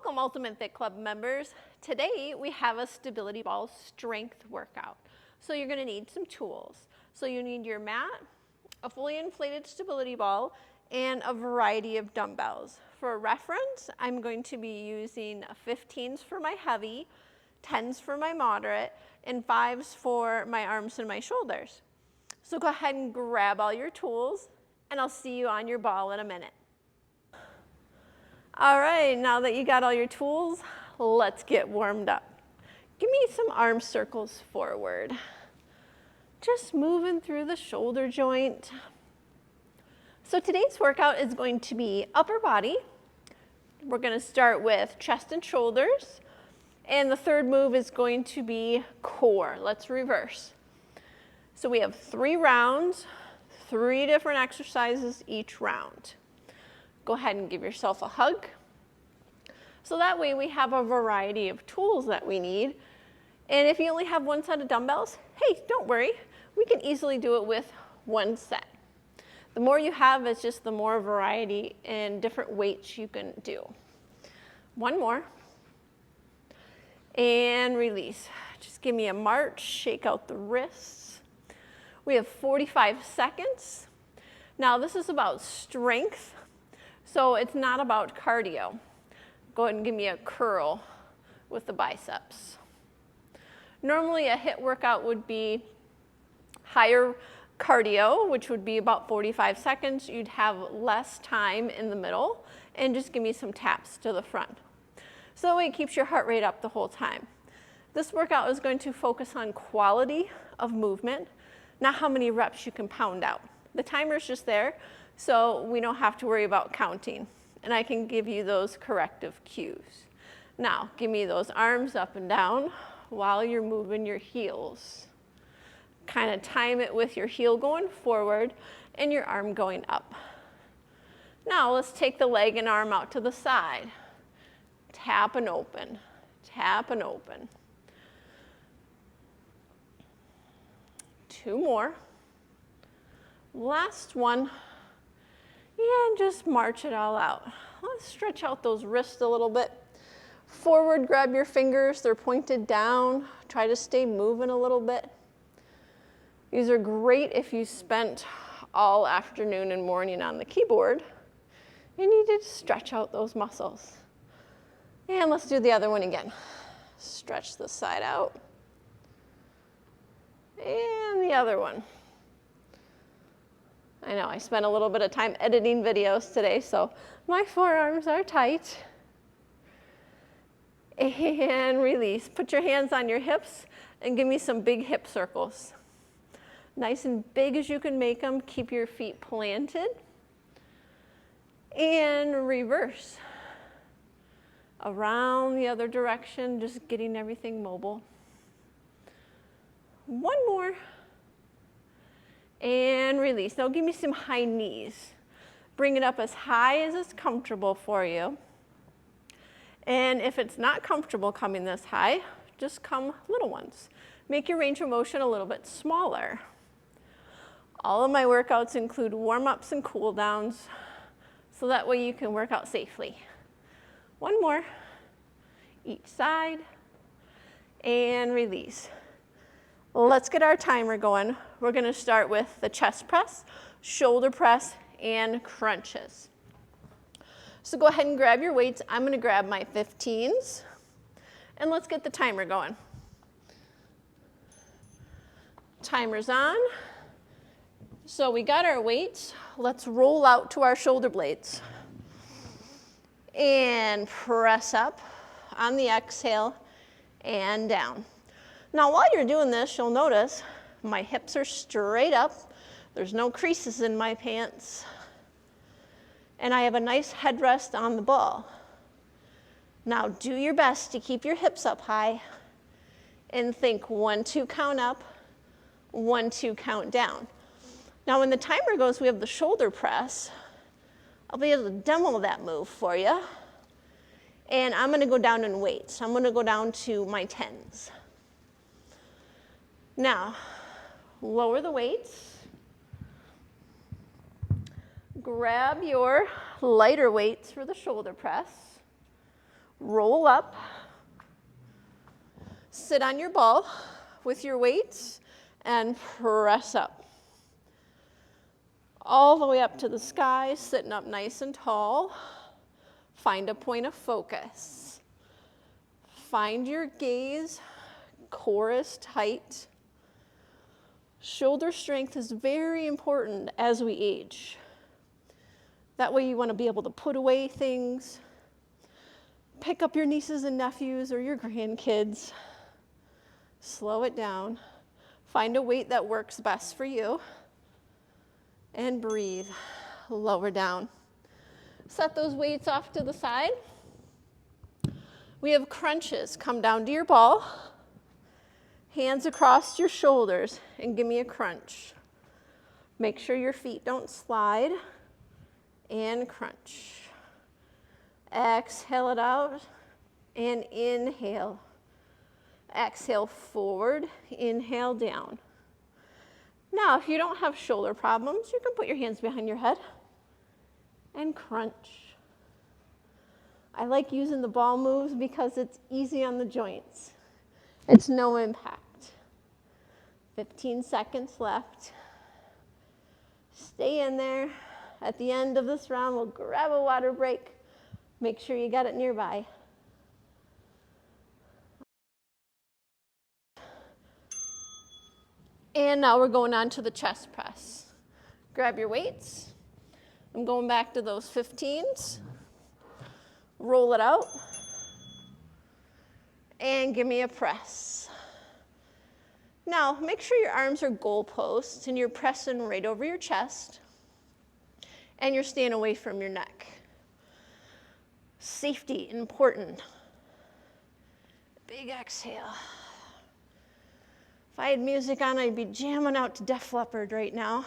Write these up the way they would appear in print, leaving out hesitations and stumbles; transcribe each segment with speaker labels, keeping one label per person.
Speaker 1: Welcome, Ultimate Fit Club members. Today we have a stability ball strength workout. So you're going to need some tools. So you need your mat, a fully inflated stability ball, and a variety of dumbbells. For reference, I'm going to be using 15s for my heavy, 10s for my moderate, and 5s for my arms and my shoulders. So go ahead and grab all your tools, and I'll see you on your ball in a minute. All right, now that you got all your tools, let's get warmed up. Give me some arm circles forward. Just moving through the shoulder joint. So today's workout is going to be upper body. We're going to start with chest and shoulders. And the third move is going to be core. Let's reverse. So we have 3 rounds, 3 different exercises each round. Go ahead and give yourself a hug. So that way we have a variety of tools that we need. And if you only have 1 set of dumbbells, hey, don't worry. We can easily do it with 1 set. The more you have is just the more variety and different weights you can do. 1 more. And release. Just give me a march, shake out the wrists. We have 45 seconds. Now this is about strength. So it's not about cardio. Go ahead and give me a curl with the biceps. Normally a HIIT workout would be higher cardio, which would be about 45 seconds. You'd have less time in the middle, and just give me some taps to the front. So that way it keeps your heart rate up the whole time. This workout is going to focus on quality of movement, not how many reps you can pound out. The timer's just there, so we don't have to worry about counting. And I can give you those corrective cues. Now, give me those arms up and down while you're moving your heels. Kind of time it with your heel going forward and your arm going up. Now, let's take the leg and arm out to the side. Tap and open, tap and open. 2 more. Last one. And just march it all out. Let's stretch out those wrists a little bit. Forward, grab your fingers. They're pointed down. Try to stay moving a little bit. These are great if you spent all afternoon and morning on the keyboard. You need to stretch out those muscles. And let's do the other one again. Stretch this side out. And the other one. I know, I spent a little bit of time editing videos today, so my forearms are tight. And release. Put your hands on your hips and give me some big hip circles. Nice and big as you can make them. Keep your feet planted. And reverse. Around the other direction, just getting everything mobile. 1 more. And release. Now give me some high knees. Bring it up as high as it's comfortable for you. And if it's not comfortable coming this high, just come little ones. Make your range of motion a little bit smaller. All of my workouts include warm-ups and cool-downs, so that way you can work out safely. 1 more. Each side. And release. Let's get our timer going. We're going to start with the chest press, shoulder press, and crunches. So go ahead and grab your weights. I'm going to grab my 15s, and let's get the timer going. Timer's on. So we got our weights. Let's roll out to our shoulder blades. And press up on the exhale and down. Now, while you're doing this, you'll notice my hips are straight up. There's no creases in my pants. And I have a nice headrest on the ball. Now, do your best to keep your hips up high and think 1, 2, count up, 1, 2, count down. Now, when the timer goes, we have the shoulder press. I'll be able to demo that move for you. And I'm going to go down in weights. I'm going to go down to my 10s. Now, lower the weights. Grab your lighter weights for the shoulder press. Roll up. Sit on your ball with your weights and press up. All the way up to the sky, sitting up nice and tall. Find a point of focus. Find your gaze, core is tight. Shoulder strength is very important as we age. That way you want to be able to put away things, pick up your nieces and nephews or your grandkids, slow it down, find a weight that works best for you, and breathe, lower down. Set those weights off to the side. We have crunches. Come down to your ball, hands across your shoulders, and give me a crunch. Make sure your feet don't slide, and crunch. Exhale it out, and inhale. Exhale forward, inhale down. Now, if you don't have shoulder problems, you can put your hands behind your head and crunch. I like using the ball moves because it's easy on the joints. It's no impact. 15 seconds left. Stay in there. At the end of this round, we'll grab a water break. Make sure you got it nearby. And now we're going on to the chest press. Grab your weights. I'm going back to those 15s. Roll it out. And give me a press. Now, make sure your arms are goal posts and you're pressing right over your chest. And you're staying away from your neck. Safety, important. Big exhale. If I had music on, I'd be jamming out to Def Leppard right now.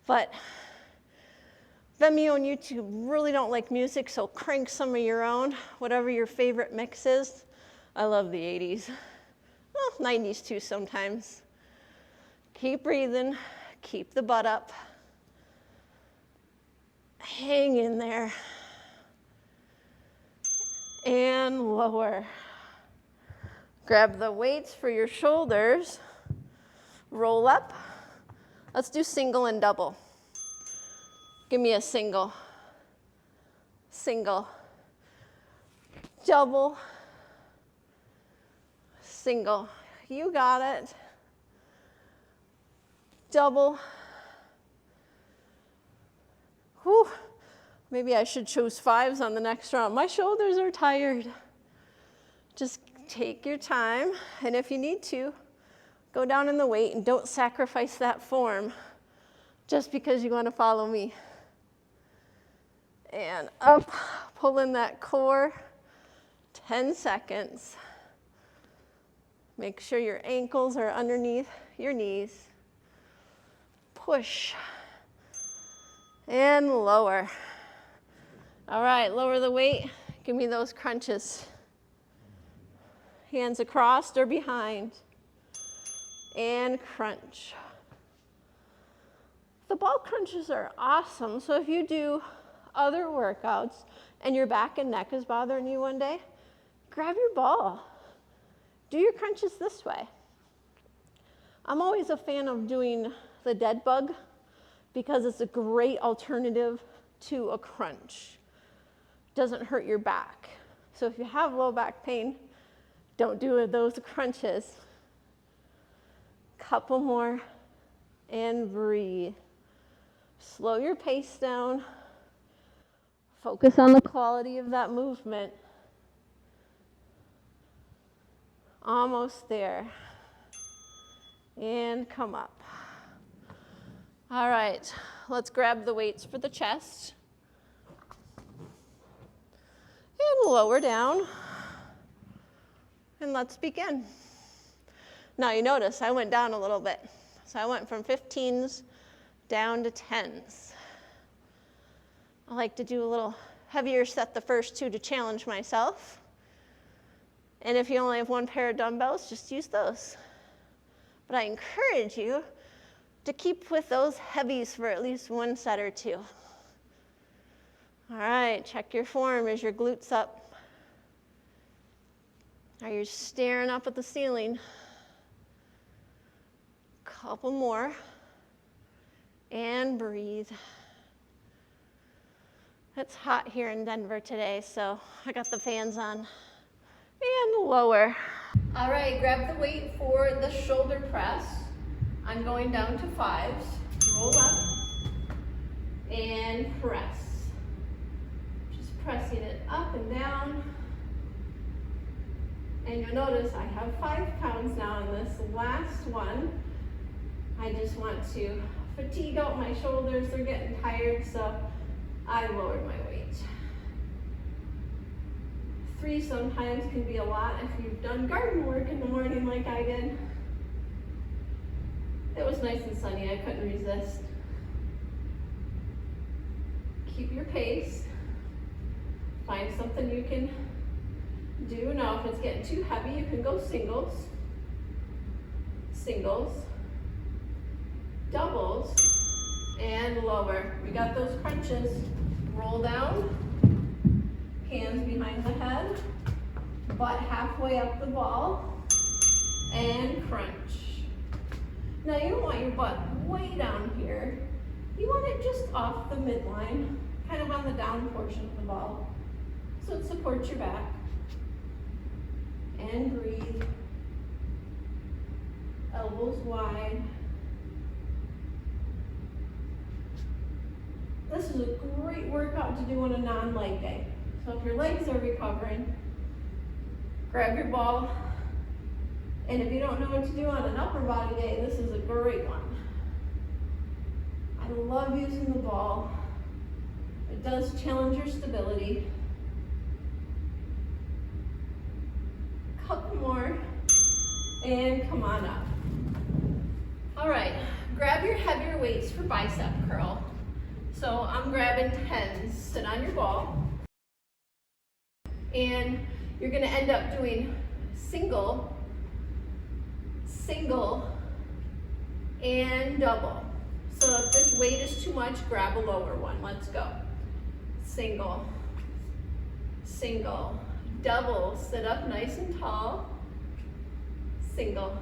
Speaker 1: But Vimeo and YouTube really don't like music, so crank some of your own, whatever your favorite mix is. I love the 80s. Well, 90s too sometimes. Keep breathing, keep the butt up. Hang in there. And lower. Grab the weights for your shoulders. Roll up. Let's do single and double. Give me a single. Single. Double. Single. You got it. Double. Whew. Maybe I should choose 5s on the next round. My shoulders are tired. Just take your time, and if you need to, go down in the weight and don't sacrifice that form just because you want to follow me. And up, pull in that core, 10 seconds. Make sure your ankles are underneath your knees. Push. And lower. All right, lower the weight. Give me those crunches. Hands across or behind. And crunch. The ball crunches are awesome. So if you do other workouts and your back and neck is bothering you one day, grab your ball. Do your crunches this way. I'm always a fan of doing the dead bug because it's a great alternative to a crunch. Doesn't hurt your back. So if you have low back pain, don't do those crunches. Couple more and breathe. Slow your pace down. Focus on the quality of that movement. Almost there. And come up. All right, let's grab the weights for the chest. And lower down. And let's begin. Now you notice I went down a little bit. So I went from 15s down to 10s. I like to do a little heavier set the first 2 to challenge myself. And if you only have 1 pair of dumbbells, just use those. But I encourage you to keep with those heavies for at least 1 set or 2. All right, check your form as your glutes up. Now you're staring up at the ceiling. Couple more. And breathe. It's hot here in Denver today, so I got the fans on. And lower. All right, grab the weight for the shoulder press. I'm going down to 5s. Roll up and press. Just pressing it up and down. And you'll notice I have 5 pounds now in this last one. I just want to fatigue out my shoulders. They're getting tired, so I lowered my weight. 3 sometimes can be a lot if you've done garden work in the morning like I did. It was nice and sunny, I couldn't resist. Keep your pace. Find something you can do. Now if it's getting too heavy, you can go singles, singles, doubles, and lower. We got those crunches. Roll down, hands behind the head, butt halfway up the ball, and crunch. Now you don't want your butt way down here. You want it just off the midline, kind of on the down portion of the ball, so it supports your back. And breathe. Elbows wide. This is a great workout to do on a non-leg day. So if your legs are recovering, grab your ball. And if you don't know what to do on an upper body day, this is a great one. I love using the ball. It does challenge your stability. Couple more, and come on up. All right, grab your heavier weights for bicep curl. So I'm grabbing 10s, sit on your ball, and you're gonna end up doing single, single, and double. So if this weight is too much, grab a lower one. Let's go. Single, single, double, sit up nice and tall, single.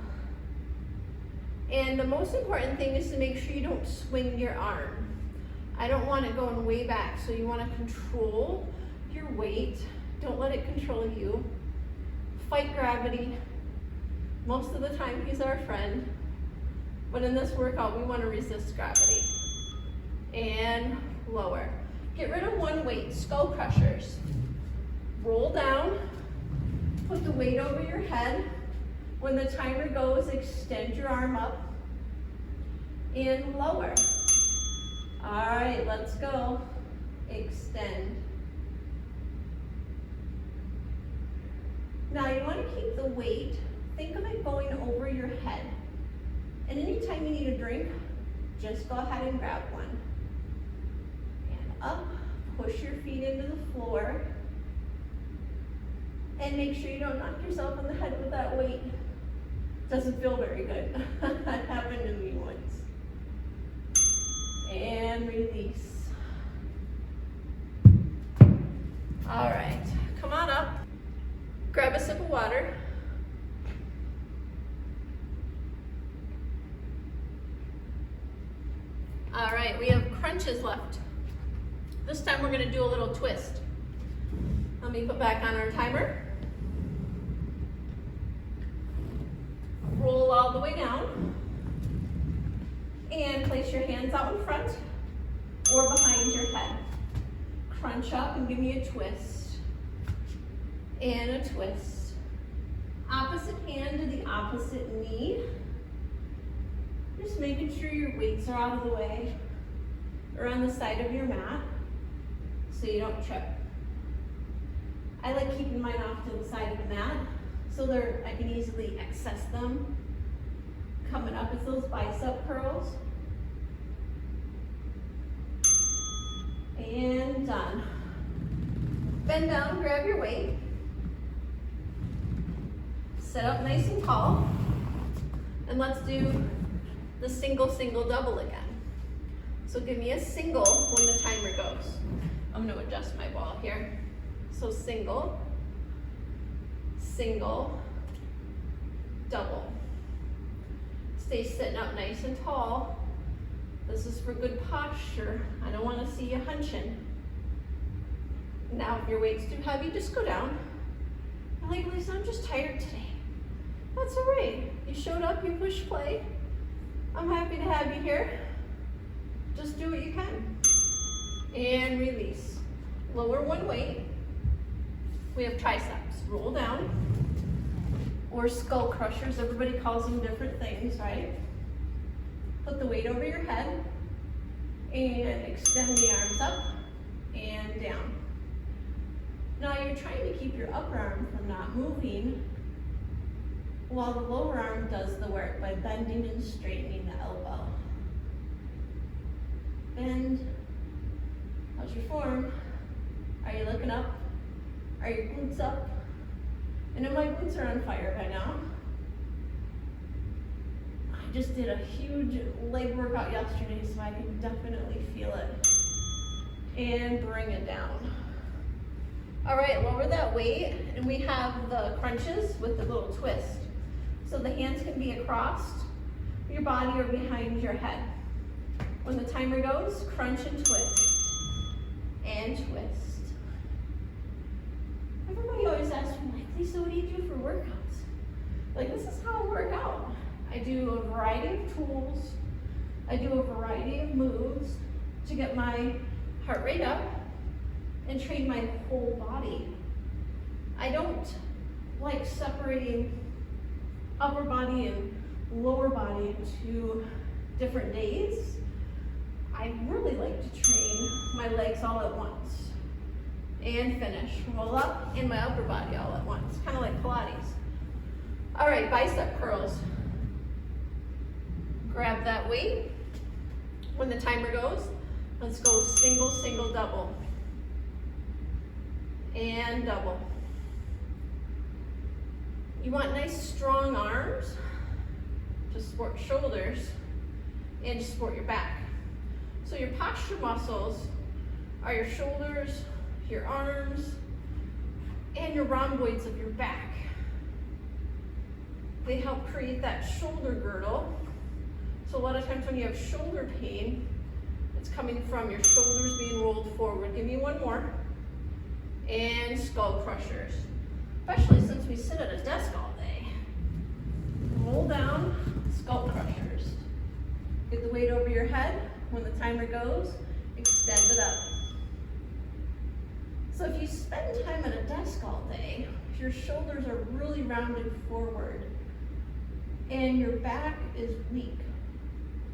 Speaker 1: And the most important thing is to make sure you don't swing your arm. I don't want it going way back, so you want to control your weight. Don't let it control you. Fight gravity. Most of the time he's our friend, but in this workout we want to resist gravity. And lower. Get rid of one weight, skull crushers. Roll down, put the weight over your head. When the timer goes, extend your arm up and lower. All right, let's go. Extend. Now you want to keep the weight, think of it going over your head. And anytime you need a drink, just go ahead and grab one. And up, push your feet into the floor. And make sure you don't knock yourself on the head with that weight. Doesn't feel very good. That happened to me once. And release. All right, come on up. Grab a sip of water. All right, we have crunches left. This time we're gonna do a little twist. Let me put back on our timer. Roll all the way down. And place your hands out in front or behind your head. Crunch up and give me a twist. And a twist. Opposite hand to the opposite knee. Just making sure your weights are out of the way or on the side of your mat so you don't trip. I like keeping mine off to the side of the mat so I can easily access them. Coming up is those bicep curls. And done. Bend down, grab your weight. Sit up nice and tall. And let's do the single, single, double again. So give me a single when the timer goes. I'm gonna adjust my ball here. So single, single, double. Stay sitting up nice and tall. This is for good posture. I don't want to see you hunching. Now, if your weight's too heavy, just go down. I'm like, Lisa, I'm just tired today. That's all right. You showed up, you push play. I'm happy to have you here. Just do what you can. And release. Lower one weight. We have triceps. Roll down. Or skull crushers. Everybody calls them different things, right? Put the weight over your head. And extend the arms up and down. Now you're trying to keep your upper arm from not moving while the lower arm does the work by bending and straightening the elbow. Bend. How's your form? Are you looking up? Are your glutes up? I know my glutes are on fire by now. I just did a huge leg workout yesterday, so I can definitely feel it. And bring it down. All right, lower that weight, and we have the crunches with the little twist. So the hands can be across your body or behind your head. When the timer goes, crunch and twist. And twist. Everybody always asks me, like, Lisa, what do you do for workouts? Like, this is how I work out. I do a variety of tools. I do a variety of moves to get my heart rate up and train my whole body. I don't like separating upper body and lower body into different days. I really like to train my legs all at once and finish. Roll up and my upper body all at once, kind of like Pilates. All right, bicep curls. Grab that weight. When the timer goes, let's go single, single, double. And double. You want nice strong arms to support shoulders and to support your back. So your posture muscles are your shoulders, your arms, and your rhomboids of your back. They help create that shoulder girdle. So a lot of times when you have shoulder pain, it's coming from your shoulders being rolled forward. Give me one more. And skull crushers, especially since we sit at a desk all day. Roll down, skull crushers. Get the weight over your head. When the timer goes, extend it up. So if you spend time at a desk all day, if your shoulders are really rounded forward and your back is weak,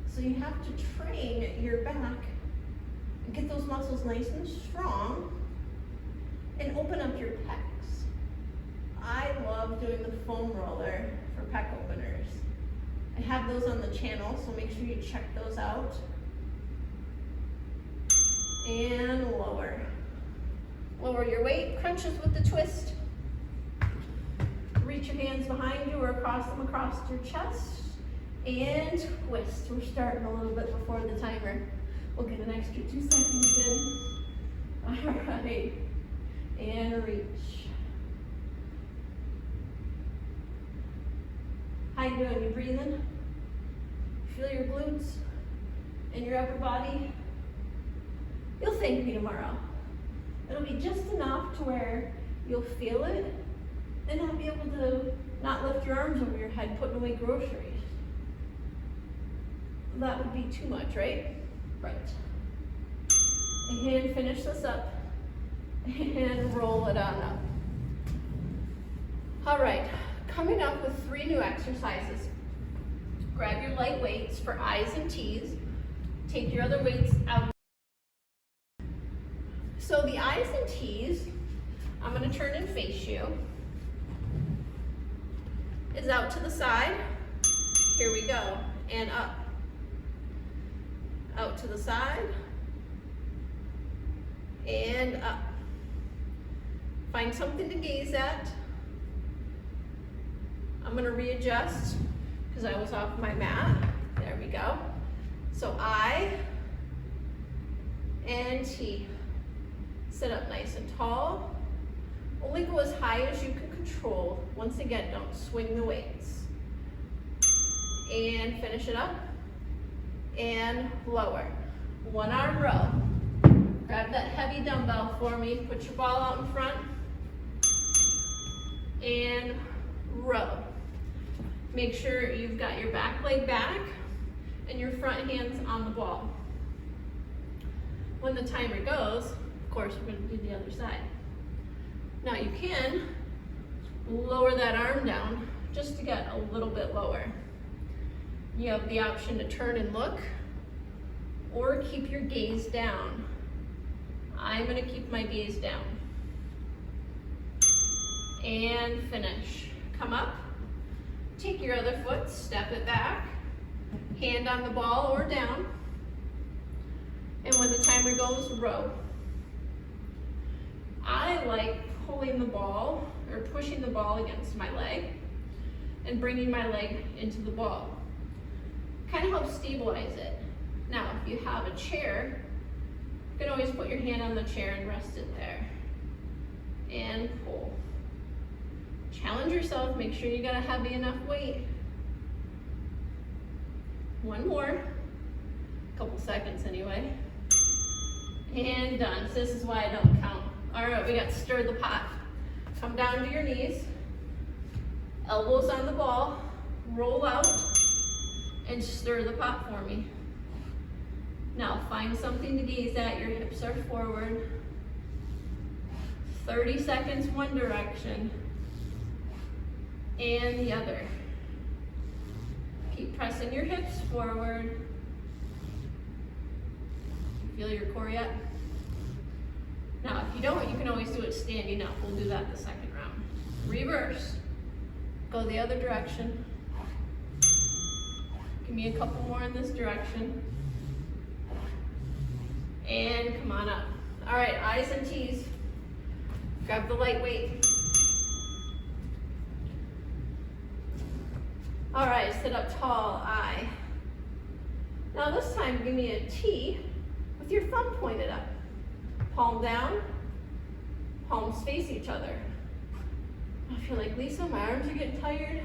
Speaker 1: so you have to train your back and get those muscles nice and strong and open up your pecs. I love doing the foam roller for pec openers. I have those on the channel, so make sure you check those out. And lower. Lower your weight, crunches with the twist. Reach your hands behind you or across them across your chest. And twist. We're starting a little bit before the timer. We'll get an extra 2 seconds in. All right. And reach. How you doing? You breathing? Feel your glutes and your upper body? You'll thank me tomorrow. It'll be just enough to where you'll feel it and not be able to not lift your arms over your head putting away groceries. That would be too much, right? Right. And finish this up. And roll it on up. All right, coming up with 3 new exercises. Grab your light weights for I's and T's. Take your other weights out. So the I's and T's, I'm gonna turn and face you, is out to the side. Here we go, and up. Out to the side, and up. Find something to gaze at. I'm gonna readjust because I was off my mat. There we go. So I and T. Sit up nice and tall. Only go as high as you can control. Once again, don't swing the weights. And finish it up. And lower. One arm row. Grab that heavy dumbbell for me. Put your ball out in front. And row. Make sure you've got your back leg back and your front hands on the ball. When the timer goes, of course, we're going to do the other side. Now you can lower that arm down just to get a little bit lower. You have the option to turn and look or keep your gaze down. I'm going to keep my gaze down. And finish. Come up. Take your other foot, step it back. Hand on the ball or down. And when the timer goes, row. I like pulling the ball or pushing the ball against my leg and bringing my leg into the ball. Kind of helps stabilize it. Now, if you have a chair, you can always put your hand on the chair and rest it there. And pull. Challenge yourself, make sure you got a heavy enough weight. One more, a couple seconds anyway. And done. So this is why I don't count. All right, we got stir the pot. Come down to your knees, elbows on the ball, roll out, and stir the pot for me. Now find something to gaze at, your hips are forward. 30 seconds one direction, and the other. Keep pressing your hips forward. Feel your core yet? Now, if you don't, you can always do it standing up. We'll do that the second round. Reverse. Go the other direction. Give me a couple more in this direction. And come on up. All right, I's and T's. Grab the lightweight. All right, sit up tall, I. Now this time, give me a T with your thumb pointed up. Palm down, palms face each other. I feel like, Lisa, my arms are getting tired.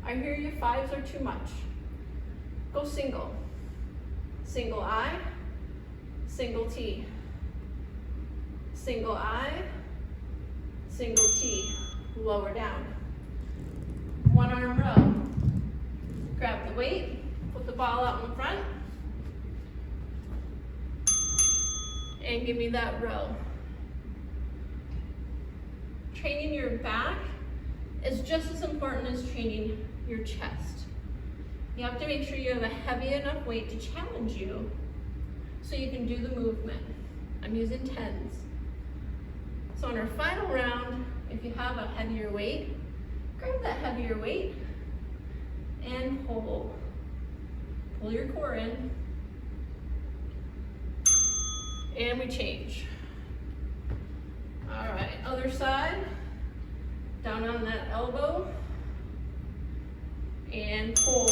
Speaker 1: I hear you, fives are too much. Go single. Single I, single T. Single I, single T. Lower down. One arm row. Grab the weight, put the ball out in front, and give me that row. Training your back is just as important as training your chest. You have to make sure you have a heavy enough weight to challenge you so you can do the movement. I'm using 10s. So on our final round, if you have a heavier weight, grab that heavier weight and pull. Pull your core in. And we change. All right, other side. Down on that elbow. And pull.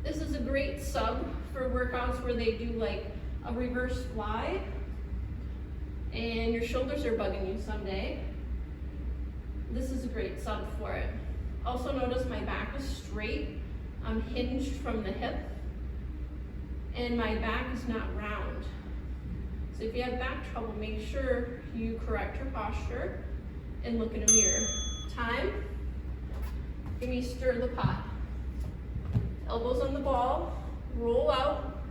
Speaker 1: This is a great sub for workouts where they do like a reverse fly and your shoulders are bugging you someday. This is a great sub for it. Also notice my back is straight. I'm hinged from the hip and my back is not round. So if you have back trouble, make sure you correct your posture and look in a mirror. Time. Give me stir the pot. Elbows on the ball, roll out,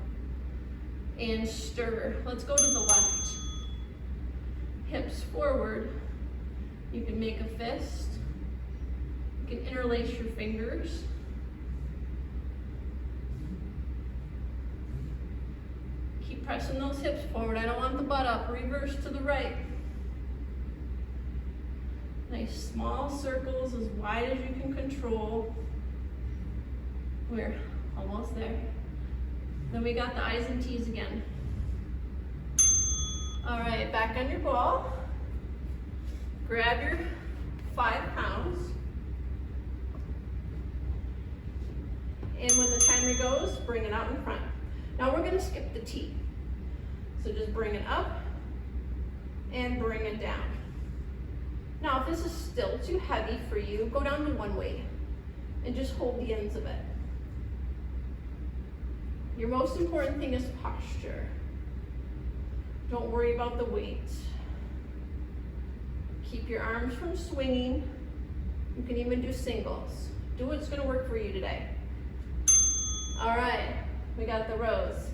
Speaker 1: and stir. Let's go to the left. Hips forward. You can make a fist. You can interlace your fingers. Keep pressing those hips forward. I don't want the butt up. Reverse to the right. Nice small circles as wide as you can control. We're almost there. Then we got the I's and T's again. All right, back on your ball. Grab your 5 pounds. And when the timer goes, bring it out in front. Now we're gonna skip the T. So just bring it up and bring it down. Now, if this is still too heavy for you, go down to one weight and just hold the ends of it. Your most important thing is posture. Don't worry about the weight. Keep your arms from swinging. You can even do singles. Do what's gonna work for you today. All right, we got the rows.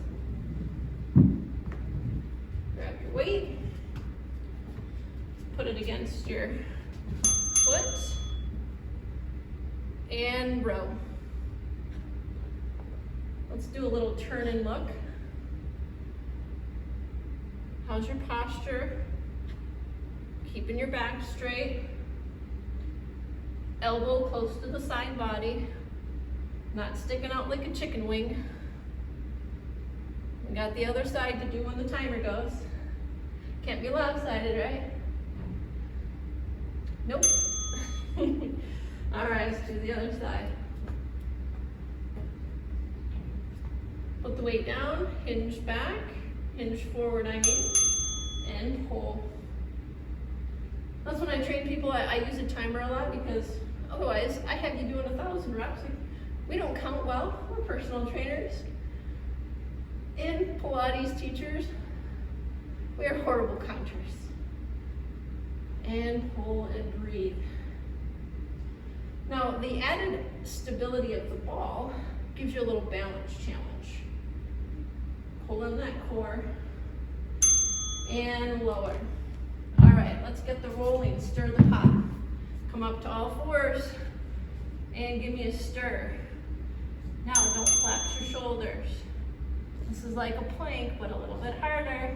Speaker 1: Grab your weight, put it against your foot, and row. Let's do a little turn and look. How's your posture? Keeping your back straight. Elbow close to the side body. Not sticking out like a chicken wing. We got the other side to do when the timer goes. Can't be lopsided, right? Nope. All right, let's do the other side. Put the weight down, hinge back, hinge forward, and pull. That's when I train people, I use a timer a lot because otherwise I have you doing 1,000 reps. We don't count well. We're personal trainers and Pilates teachers. We are horrible counters. And pull and breathe. Now, the added stability of the ball gives you a little balance challenge. Pull in that core and lower. All right, let's get the rolling, stir the pot. Come up to all fours and give me a stir. Now, don't collapse your shoulders. This is like a plank, but a little bit harder.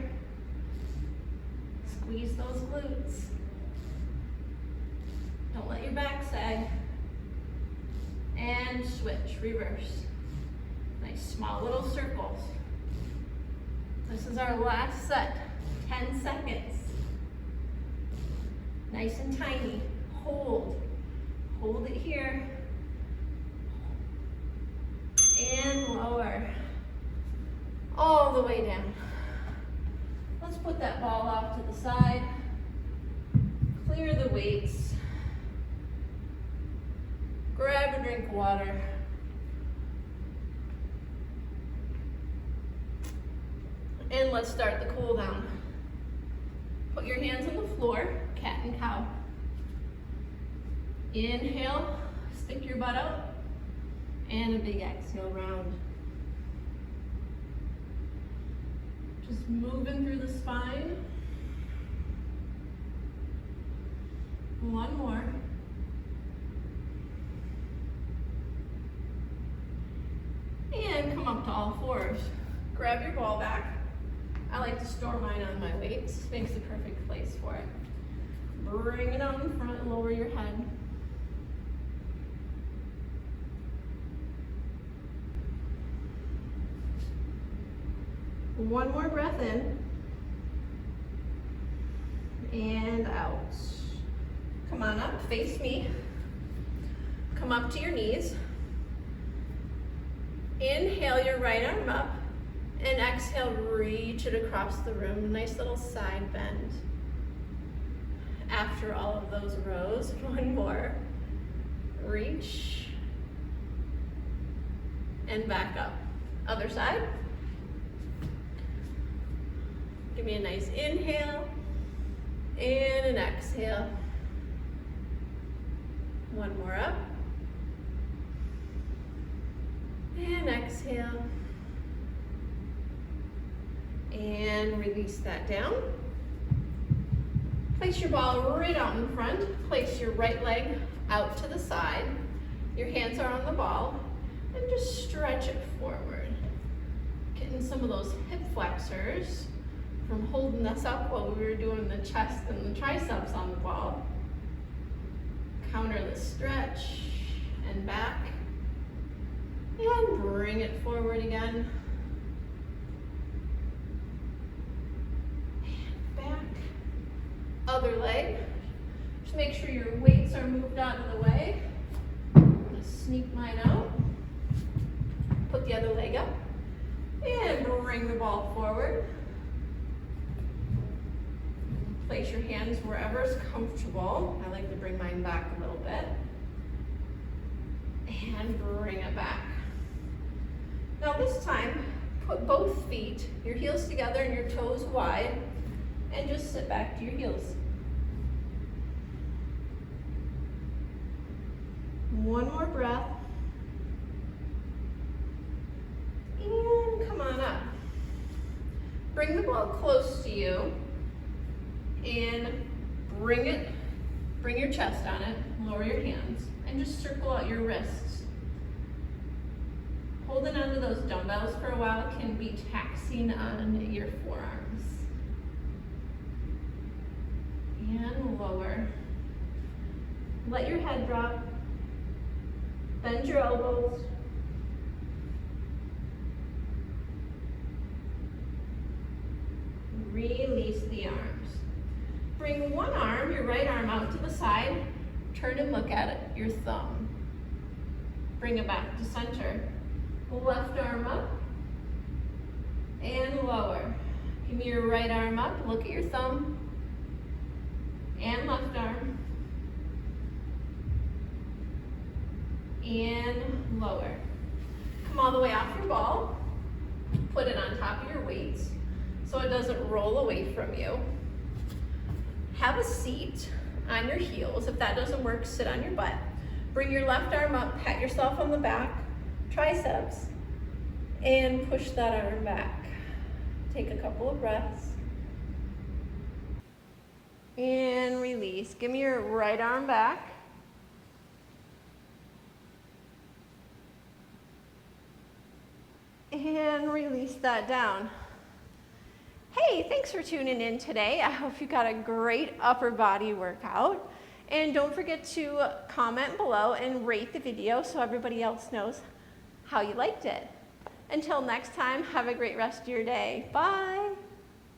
Speaker 1: Squeeze those glutes. Don't let your back sag. And switch, reverse. Nice small little circles. This is our last set, 10 seconds. Nice and tiny, hold. Hold it here. And lower. All the way down. Let's put that ball off to the side. Clear the weights. Grab a drink of water. And let's start the cool down. Put your hands on the floor, cat and cow. Inhale, stick your butt out, and a big exhale round. Just moving through the spine. One more. And come up to all fours. Grab your ball back. I like to store mine on my weights. Makes the perfect place for it. Bring it out in front and lower your head. One more breath in. And out. Come on up, face me. Come up to your knees. Inhale your right arm up. And exhale, reach it across the room. Nice little side bend. After all of those rows, one more. Reach. And back up. Other side. Give me a nice inhale. And an exhale. One more up. And exhale. And release that down. Place your ball right out in front. Place your right leg out to the side. Your hands are on the ball. And just stretch it forward. Getting some of those hip flexors from holding us up while we were doing the chest and the triceps on the ball. Counter the stretch and back. And bring it forward again. Other leg. Just make sure your weights are moved out of the way. I'm going to sneak mine out. Put the other leg up. And bring the ball forward. place your hands wherever is comfortable. I like to bring mine back a little bit. And bring it back. Now this time, put both feet, your heels together and your toes wide, and just sit back to your heels. One more breath. And come on up. Bring the ball close to you and bring your chest on it, lower your hands, and just circle out your wrists. Holding onto those dumbbells for a while can be taxing on your forearms. And lower. Let your head drop. Bend your elbows. Release the arms. Bring one arm, your right arm, out to the side. Turn and look at it, your thumb. Bring it back to center. Left arm up and lower. Give me your right arm up, look at your thumb, and left arm. And lower. Come all the way off your ball. Put it on top of your weights so it doesn't roll away from you. Have a seat on your heels. If that doesn't work, sit on your butt. Bring your left arm up, pat yourself on the back, triceps, and push that arm back. Take a couple of breaths. And release. Give me your right arm back. And release that down. Hey, thanks for tuning in today. I hope you got a great upper body workout. And don't forget to comment below and rate the video so everybody else knows how you liked it. Until next time, have a great rest of your day. Bye.